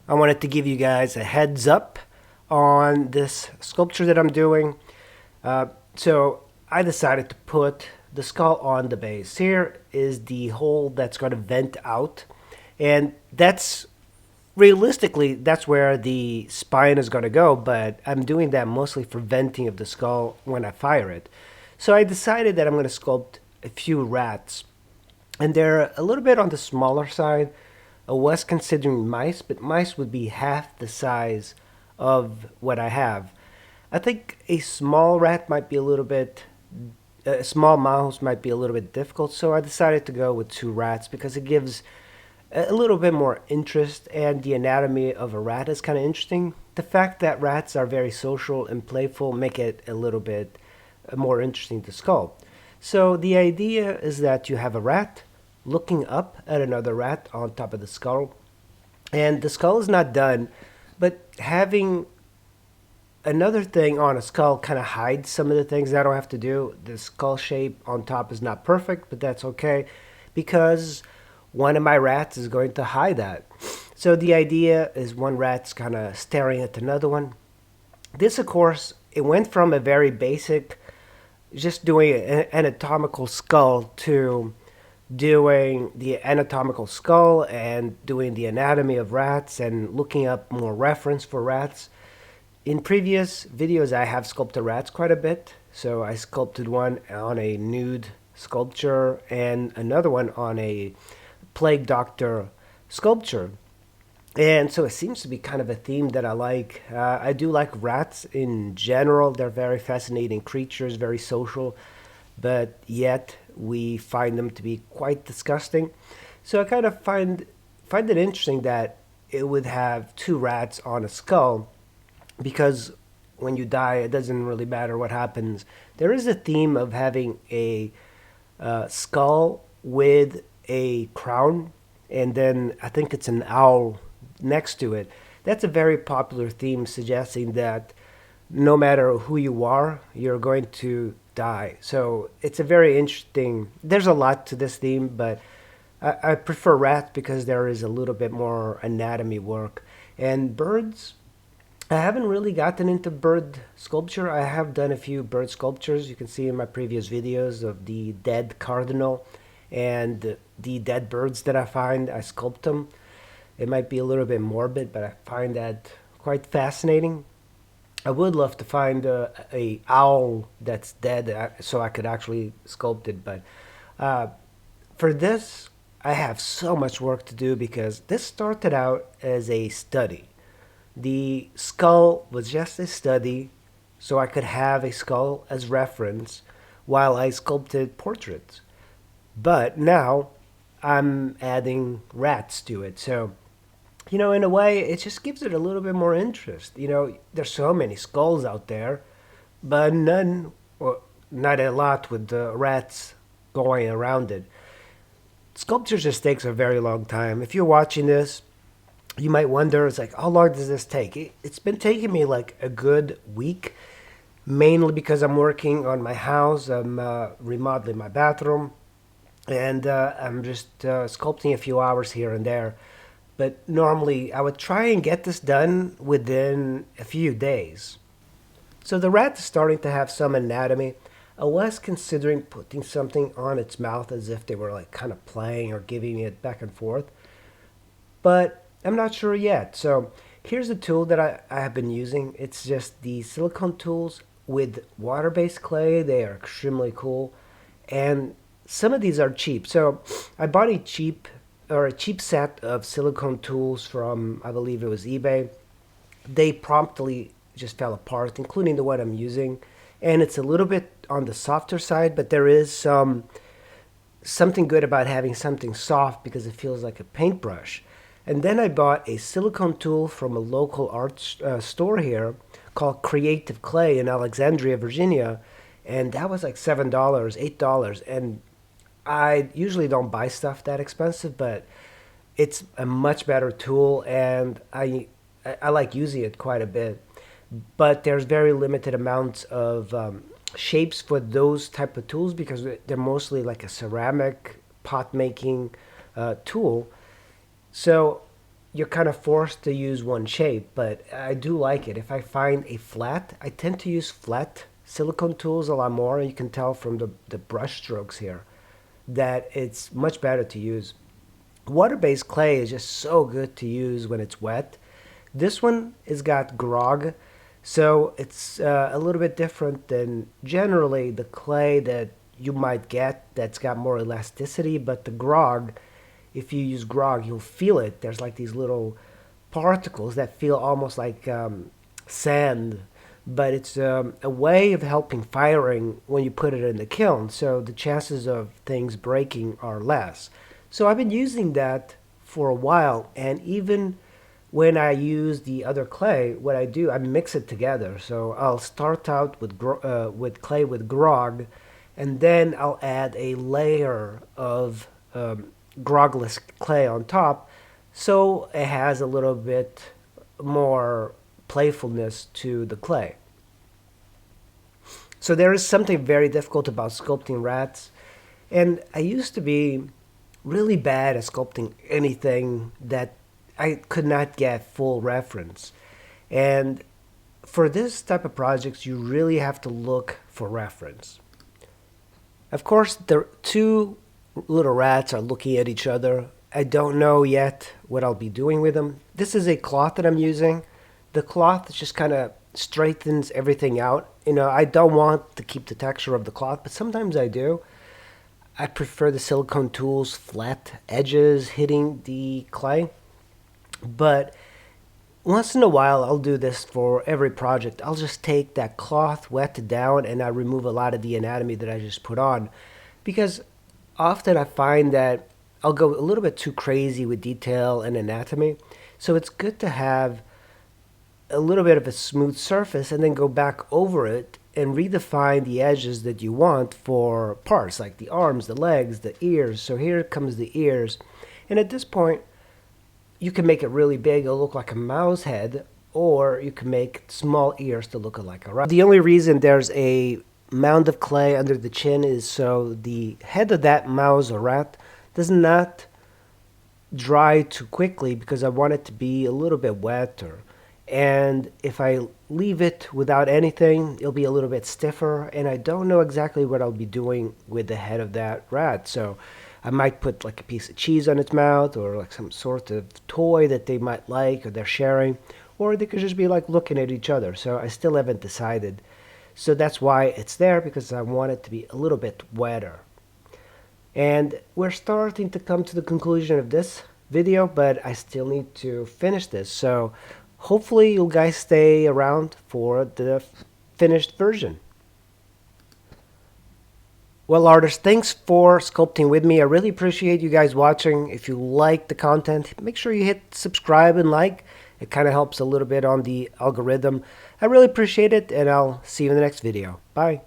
I wanted to give you guys a heads up on this sculpture that I'm doing. So I decided to put the skull on the base. Here is the hole that's going to vent out, and that's realistically that's where the spine is going to go, but I'm doing that mostly for venting of the skull when I fire it. So I decided that I'm going to sculpt a few rats, and they're a little bit on the smaller side. I was considering mice, but mice would be half the size of what I have. I think a small rat might be a small mouse might be a little bit difficult, so I decided to go with two rats because it gives a little bit more interest, and the anatomy of a rat is kind of interesting. The fact that rats are very social and playful make it a little bit more interesting to sculpt. So the idea is that you have a rat looking up at another rat on top of the skull, and the skull is not done, but having another thing on a skull kind of hides some of the things I don't have to do. The skull shape on top is not perfect, but that's okay because one of my rats is going to hide that. So the idea is one rat's kind of staring at another one. This, of course, it went from a very basic, just doing an anatomical skull to doing the anatomical skull and doing the anatomy of rats and looking up more reference for rats. In previous videos, I have sculpted rats quite a bit. So I sculpted one on a nude sculpture and another one on a plague doctor sculpture. And so it seems to be kind of a theme that I like. I do like rats in general. They're very fascinating creatures, very social, but yet we find them to be quite disgusting. So I kind of find it interesting that it would have two rats on a skull because when you die, it doesn't really matter what happens. There is a theme of having a skull with a crown, and then I think it's an owl next to it. That's a very popular theme, suggesting that no matter who you are, you're going to die. So it's a very interesting. There's a lot to this theme, but I prefer rats because there is a little bit more anatomy work. And birds, I haven't really gotten into bird sculpture. I have done a few bird sculptures. You can see in my previous videos of the dead cardinal and the dead birds that I find. I sculpt them. It might be a little bit morbid, but I find that quite fascinating. I would love to find a owl that's dead so I could actually sculpt it. But uh, for this, I have so much work to do because this started out as a study. The skull was just a study, so I could have a skull as reference while I sculpted portraits. But now I'm adding rats to it. So, in a way, it just gives it a little bit more interest. There's so many skulls out there, but none, or not a lot with the rats going around it. Sculpture just takes a very long time. If you're watching this, you might wonder, it's like, how long does this take? It's been taking me like a good week, mainly because I'm working on my house. I'm remodeling my bathroom, and I'm just sculpting a few hours here and there. But normally, I would try and get this done within a few days. So the rat is starting to have some anatomy. I was considering putting something on its mouth as if they were like kind of playing or giving it back and forth, but I'm not sure yet. So here's a tool that I have been using. It's just the silicone tools with water-based clay. They are extremely cool, and some of these are cheap. So I bought a cheap set of silicone tools from, I believe it was eBay. They promptly just fell apart, including the one I'm using. And it's a little bit on the softer side, but there is something good about having something soft because it feels like a paintbrush. And then I bought a silicone tool from a local art store here called Creative Clay in Alexandria, Virginia, and that was like $7, $8. And I usually don't buy stuff that expensive, but it's a much better tool, and I like using it quite a bit. But there's very limited amounts of shapes for those type of tools because they're mostly like a ceramic pot making tool. So you're kind of forced to use one shape, but I do like it. If I find a flat, I tend to use flat silicone tools a lot more. You can tell from the brush strokes here that it's much better to use. Water-based clay is just so good to use when it's wet. This one has got grog, so it's a little bit different than generally the clay that you might get that's got more elasticity, but the grog, if you use grog, you'll feel it. There's like these little particles that feel almost like sand, but it's a way of helping firing when you put it in the kiln, so the chances of things breaking are less. So I've been using that for a while, and even when I use the other clay, what I do, I mix it together. So I'll start out with clay with grog, and then I'll add a layer of grogless clay on top, so it has a little bit more playfulness to the clay. So there is something very difficult about sculpting rats, and I used to be really bad at sculpting anything that I could not get full reference. And for this type of projects, you really have to look for reference. Of course, the two little rats are looking at each other. I don't know yet what I'll be doing with them. This is a cloth that I'm using. The cloth just kind of straightens everything out. You know, I don't want to keep the texture of the cloth, but sometimes I do. I prefer the silicone tools, flat edges hitting the clay. But once in a while, I'll do this for every project. I'll just take that cloth, wet it down, and I remove a lot of the anatomy that I just put on. Because often I find that I'll go a little bit too crazy with detail and anatomy. So it's good to have a little bit of a smooth surface and then go back over it and redefine the edges that you want for parts like the arms, the legs, the ears. So here comes the ears. And at this point, you can make it really big. It'll look like a mouse head, or you can make small ears to look like a rat. The only reason there's a mound of clay under the chin is so the head of that mouse or rat does not dry too quickly, because I want it to be a little bit wetter. And if I leave it without anything, it'll be a little bit stiffer, and I don't know exactly what I'll be doing with the head of that rat. So I might put like a piece of cheese on its mouth, or like some sort of toy that they might like or they're sharing, or they could just be like looking at each other. So I still haven't decided. So that's why it's there, because I want it to be a little bit wetter. And we're starting to come to the conclusion of this video, but I still need to finish this. So hopefully you guys stay around for the finished version. Well, artists, thanks for sculpting with me. I really appreciate you guys watching. If you like the content, make sure you hit subscribe and like. It kind of helps a little bit on the algorithm. I really appreciate it, and I'll see you in the next video. Bye.